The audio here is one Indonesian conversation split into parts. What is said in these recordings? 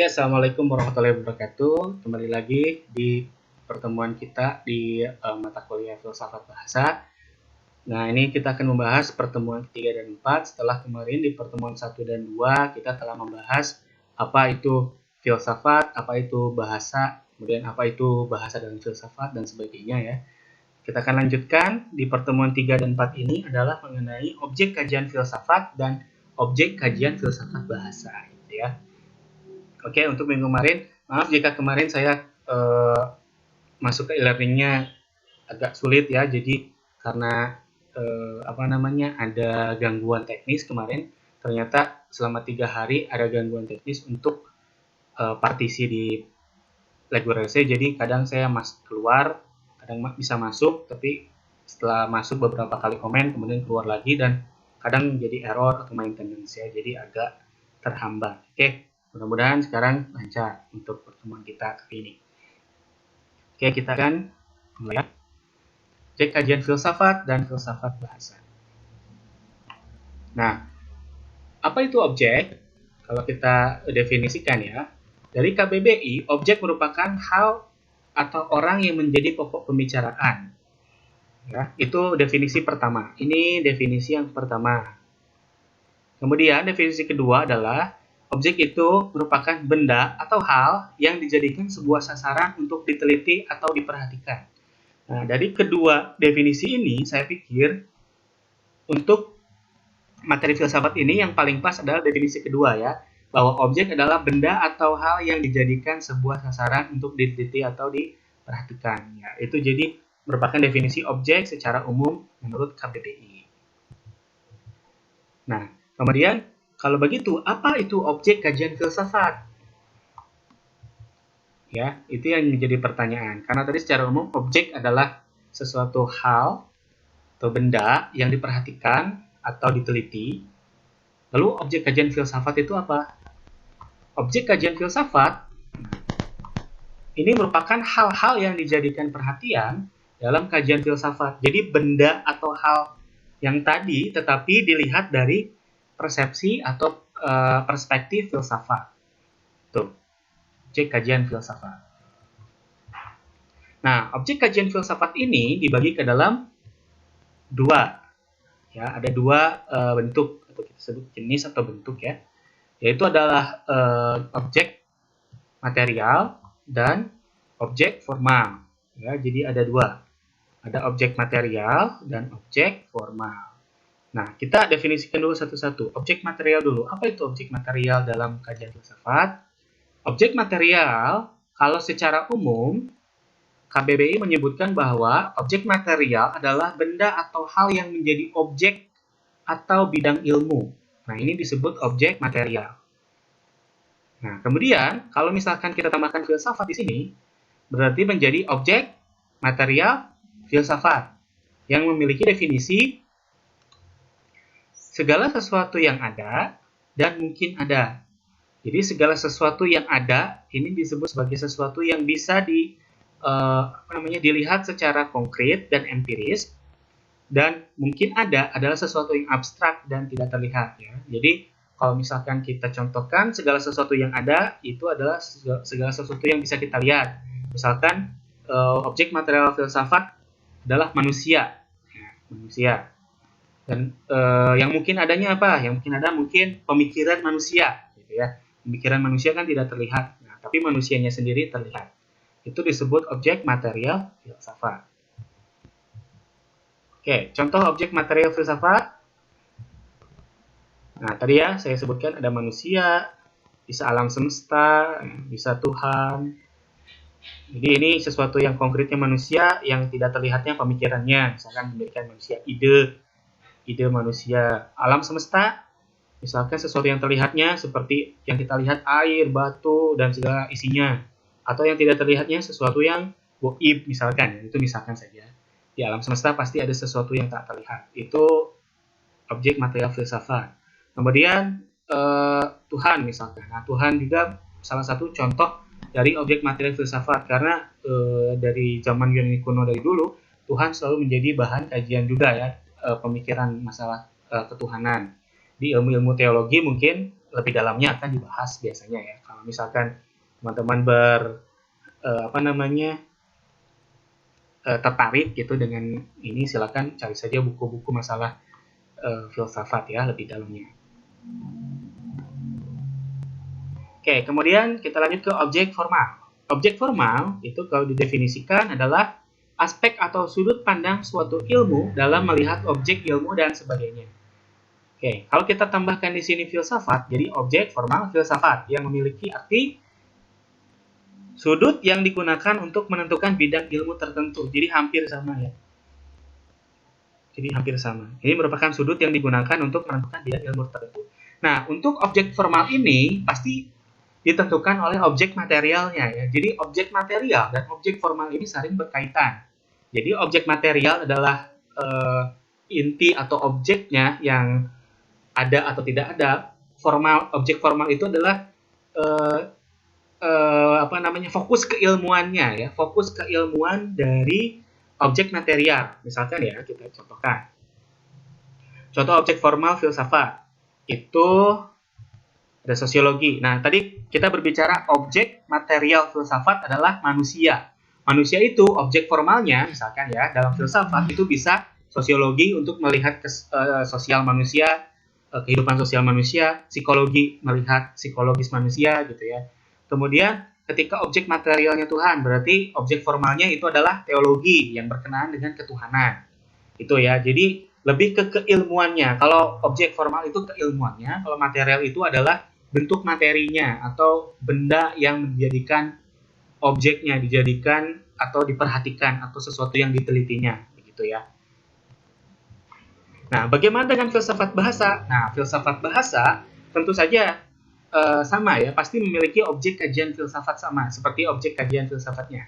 Oke, Assalamualaikum warahmatullahi wabarakatuh. Kembali lagi di pertemuan kita di mata kuliah Filsafat Bahasa. Nah, ini kita akan membahas pertemuan ketiga dan 4. Setelah kemarin di pertemuan 1 dan 2, kita telah membahas apa itu filsafat, apa itu bahasa, kemudian apa itu bahasa dan filsafat, dan sebagainya ya. Kita akan lanjutkan di pertemuan 3 dan 4 ini adalah mengenai objek kajian filsafat dan objek kajian filsafat bahasa. Gitu ya. Oke, untuk minggu kemarin, maaf jika kemarin saya masuk ke e-learningnya agak sulit ya, jadi karena ada gangguan teknis kemarin. Ternyata selama 3 hari ada gangguan teknis untuk partisi di LabWRC, jadi kadang saya keluar, kadang bisa masuk, tapi setelah masuk beberapa kali komen, kemudian keluar lagi, dan kadang jadi error atau maintenance ya, jadi agak terhambat. Oke. Mudah-mudahan sekarang lancar untuk pertemuan kita kali ini. Oke, kita akan mulai. Cek kajian filsafat dan filsafat bahasa. Nah, apa itu objek? Kalau kita definisikan ya, dari KBBI, objek merupakan hal atau orang yang menjadi pokok pembicaraan. Ya, itu definisi pertama. Ini definisi yang pertama. Kemudian definisi kedua adalah objek itu merupakan benda atau hal yang dijadikan sebuah sasaran untuk diteliti atau diperhatikan. Nah, dari kedua definisi ini, saya pikir untuk materi filsafat ini yang paling pas adalah definisi kedua ya, bahwa objek adalah benda atau hal yang dijadikan sebuah sasaran untuk diteliti atau diperhatikan. Ya, itu jadi merupakan definisi objek secara umum menurut KBBI. Nah, kemudian kalau begitu, apa itu objek kajian filsafat? Ya, itu yang menjadi pertanyaan. Karena tadi secara umum objek adalah sesuatu hal atau benda yang diperhatikan atau diteliti. Lalu objek kajian filsafat itu apa? Objek kajian filsafat ini merupakan hal-hal yang dijadikan perhatian dalam kajian filsafat. Jadi benda atau hal yang tadi tetapi dilihat dari persepsi atau perspektif filsafat. Tuh, objek kajian filsafat. Nah, objek kajian filsafat ini dibagi ke dalam dua. Ya, ada dua bentuk, atau kita sebut jenis atau bentuk ya. Yaitu adalah objek material dan objek formal. Ya, jadi ada dua. Ada objek material dan objek formal. Nah, kita definisikan dulu satu-satu. Objek material dulu. Apa itu objek material dalam kajian filsafat? Objek material, kalau secara umum, KBBI menyebutkan bahwa objek material adalah benda atau hal yang menjadi objek atau bidang ilmu. Nah, ini disebut objek material. Nah, kemudian, kalau misalkan kita tambahkan filsafat di sini, berarti menjadi objek material filsafat yang memiliki definisi segala sesuatu yang ada dan mungkin ada. Jadi segala sesuatu yang ada ini disebut sebagai sesuatu yang bisa dilihat secara konkret dan empiris, dan mungkin ada adalah sesuatu yang abstrak dan tidak terlihat ya. Jadi kalau misalkan kita contohkan segala sesuatu yang ada itu adalah segala sesuatu yang bisa kita lihat. Misalkan objek material filsafat adalah manusia. Manusia. Dan yang mungkin adanya apa? Yang mungkin ada mungkin pemikiran manusia, gitu ya. Pemikiran manusia kan tidak terlihat, nah, tapi manusianya sendiri terlihat. Itu disebut objek material filsafat. Oke, contoh objek material filsafat. Nah, tadi ya saya sebutkan ada manusia, bisa alam semesta, bisa Tuhan. Jadi ini sesuatu yang konkretnya manusia, yang tidak terlihatnya pemikirannya. Misalkan memberikan manusia ide manusia. Alam semesta, misalkan sesuatu yang terlihatnya seperti yang kita lihat air, batu, dan segala isinya. Atau yang tidak terlihatnya sesuatu yang gaib misalkan. Itu misalkan saja. Di alam semesta pasti ada sesuatu yang tak terlihat. Itu objek material filsafat. Kemudian Tuhan misalkan. Nah, Tuhan juga salah satu contoh dari objek material filsafat. Karena dari zaman Yunani kuno dari dulu, Tuhan selalu menjadi bahan kajian juga ya. Pemikiran masalah ketuhanan. Di ilmu-ilmu teologi mungkin lebih dalamnya akan dibahas biasanya ya. Kalau misalkan teman-teman tertarik gitu dengan ini, silakan cari saja buku-buku masalah filsafat ya lebih dalamnya. Oke, kemudian kita lanjut ke objek formal. Objek formal itu kalau didefinisikan adalah aspek atau sudut pandang suatu ilmu dalam melihat objek ilmu dan sebagainya. Oke, kalau kita tambahkan di sini filsafat, jadi objek formal filsafat yang memiliki arti sudut yang digunakan untuk menentukan bidang ilmu tertentu. Jadi hampir sama ya. Jadi hampir sama. Ini merupakan sudut yang digunakan untuk menentukan bidang ilmu tertentu. Nah, untuk objek formal ini pasti ditentukan oleh objek materialnya ya. Jadi objek material dan objek formal ini saling berkaitan. Jadi objek material adalah inti atau objeknya yang ada atau tidak ada. Objek formal itu adalah fokus keilmuannya ya, fokus keilmuan dari objek material. Misalkan ya, kita contohkan. Contoh objek formal filsafat itu ada sosiologi. Nah, tadi kita berbicara objek material filsafat adalah manusia. Manusia itu objek formalnya, misalkan ya, dalam filsafat itu bisa sosiologi untuk melihat sosial manusia, kehidupan sosial manusia, psikologi melihat psikologis manusia gitu ya. Kemudian ketika objek materialnya Tuhan, berarti objek formalnya itu adalah teologi yang berkenaan dengan ketuhanan. Itu ya. Jadi lebih ke keilmuannya. Kalau objek formal itu keilmuannya, kalau material itu adalah bentuk materinya atau benda yang menjadikan objeknya, dijadikan atau diperhatikan atau sesuatu yang ditelitinya, begitu ya. Nah, bagaimana dengan filsafat bahasa? Nah, filsafat bahasa tentu saja sama ya, pasti memiliki objek kajian filsafat sama, seperti objek kajian filsafatnya.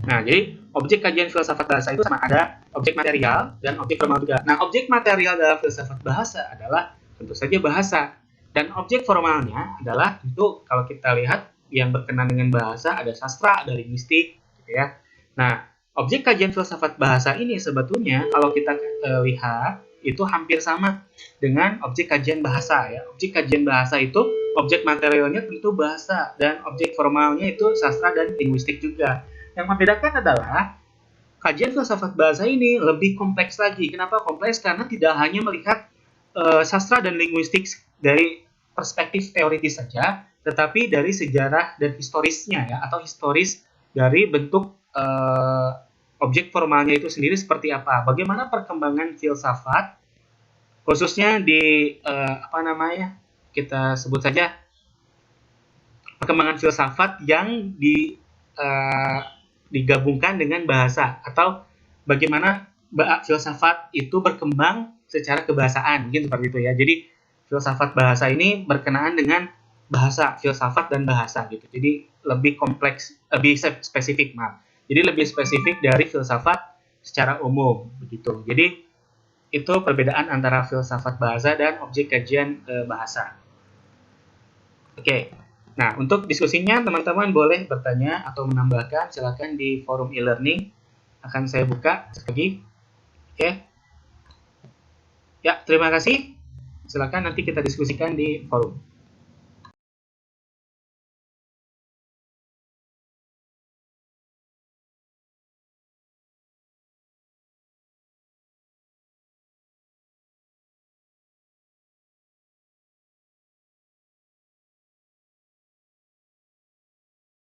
Nah, jadi objek kajian filsafat bahasa itu sama, ada objek material dan objek formal juga. Nah, objek material dalam filsafat bahasa adalah tentu saja bahasa. Dan objek formalnya adalah tentu kalau kita lihat yang berkenaan dengan bahasa, ada sastra, ada linguistik, gitu ya. Nah, objek kajian filsafat bahasa ini sebetulnya kalau kita lihat itu hampir sama dengan objek kajian bahasa ya. Objek kajian bahasa itu objek materialnya tentu bahasa dan objek formalnya itu sastra dan linguistik juga. Yang membedakan adalah kajian filsafat bahasa ini lebih kompleks lagi. Kenapa kompleks? Karena tidak hanya melihat sastra dan linguistik dari perspektif teoritis saja, tetapi dari sejarah dan historisnya ya, atau historis dari bentuk objek formalnya itu sendiri seperti apa. Bagaimana perkembangan filsafat, khususnya di kita sebut saja perkembangan filsafat yang digabungkan dengan bahasa, atau bagaimana filsafat itu berkembang secara kebahasaan, mungkin seperti itu ya. Jadi filsafat bahasa ini berkenaan dengan bahasa, filsafat dan bahasa gitu. Jadi lebih kompleks, lebih spesifik, maaf. Jadi lebih spesifik dari filsafat secara umum begitu. Jadi itu perbedaan antara filsafat bahasa dan objek kajian bahasa. Oke. Nah, untuk diskusinya teman-teman boleh bertanya atau menambahkan, silakan di forum e-learning akan saya buka lagi. Oke. Ya, terima kasih. Silakan nanti kita diskusikan di forum.